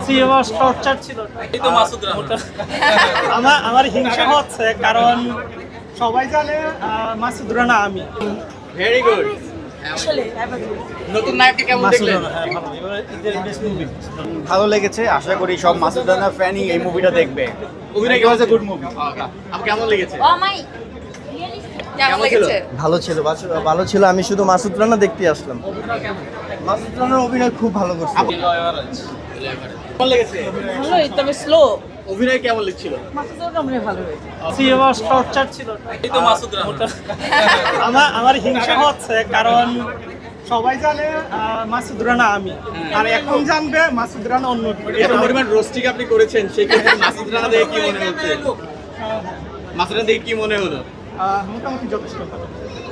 সিনেমার টর্চার ছিল। এই তো মাসুদ রানা। আমার হিংসা হচ্ছে কারণ সবাই জানে মাসুদ রানা আমি। Very good. আসলে নতুন নায়ককে কেমন দেখলেন? ভালো লেগেছে। আশা করি সব মাসুদ রানা ফ্যানই এই মুভিটা দেখবে। অভিনয় কেমন গুড মুভি। আপনি কেমন লেগেছে? ও মাই কেমন লেগেছে? ভালো ছিল ভালো ছিল। আমি শুধু মাসুদ রানা দেখতে আসলাম। মাসুদ রানার অভিনয় খুব ভালো করছে। কেমন লেগেছে? ভালোই, তবে স্লো। অভিনয় কেমন লাগছিল? মাসুদের কামড়ে ভালো হয়েছে। সিনেমার টর্চার ছিল। এই তো মাসুদ রানা। আমার হিংসা হচ্ছে কারণ সবাই জানে মাসুদ রানা আমি, আর এখন জানবে মাসুদ রানা অন্য কেউ। এত পরিমাণ রোস্টিং আপনি করেছেন, সেই ক্ষেত্রে মাসুদ রানা দেখে কি মনে হচ্ছে? মাসুদ রানা দেখে কি মনে হলো? মোটামুটি যথেষ্ট ভালো।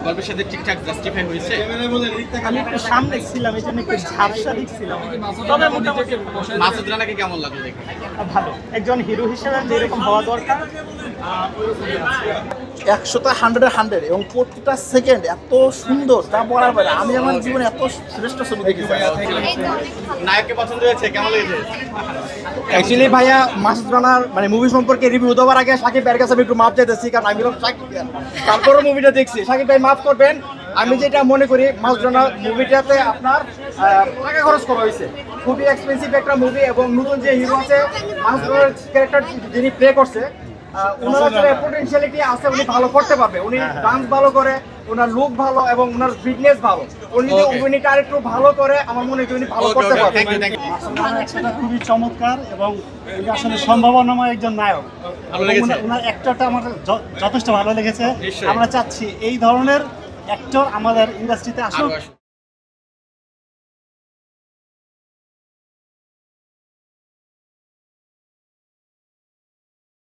গল্পের সাথে ঠিকঠাক জাস্টিফাই হয়েছে? আমি একটু সামনে ছিলাম, এই জন্য একটু ঝাপসা দিচ্ছিলাম, তবে মোটামুটি মাসুদ রানাকে কেমন লাগলো দেখে? ভালো। একজন হিরো হিসেবে যেরকম হওয়া দরকার 100তে 100 এবং প্রতিটা সেকেন্ড এত সুন্দর তা বলার বাইরে। আমি আমার জীবনে এত শ্রেষ্ঠ ছবি দেখেছি। নায়ককে পছন্দ হয়েছে? কেমন লেগেছে? অ্যাকচুয়ালি ভাইয়া মাসুদ রানার মানে মুভি সম্পর্কে রিভিউ দেওয়ার আগে সাকিব ভাইয়ের কাছে আমি একটু মাপ চাইতেছি, কারণ আমি তারপরে মুভিটা দেখছি। সাকিব ভাই মাফ করবেন, আমি যেটা মনে করি মাসুদ রানার মুভিটাতে আপনার টাকা খরচ করা হয়েছে। খুবই এক্সপেন্সিভ একটা মুভি, এবং নতুন যে হিরো আছে মাসুদ রানার ক্যারেক্টার যিনি প্লে করছে, ওনার যে পটেনশিয়ালিটি আছে উনি ভালো করতে পারবে। উনি ডান্স ভালো করে, ওনার লুক ভালো এবং ওনার ফিটনেস ভালো। উনি যদি অভিনয়টা আরেকটু ভালো করে আমার মনে হয় উনি ভালো করতে পারবে। Thank you, thank you. সেটা খুবই চমৎকার এবং উনি আসলে সম্ভাবনাময় একজন নায়ক। ভালো লেগেছে? ওনার অ্যাক্টরটা আমার যথেষ্ট ভালো লেগেছে। নিশ্চয়ই। আমরা চাচ্ছি এই ধরনের অ্যাক্টর আমাদের ইন্ডাস্ট্রিতে আসুক। আরো আসুক।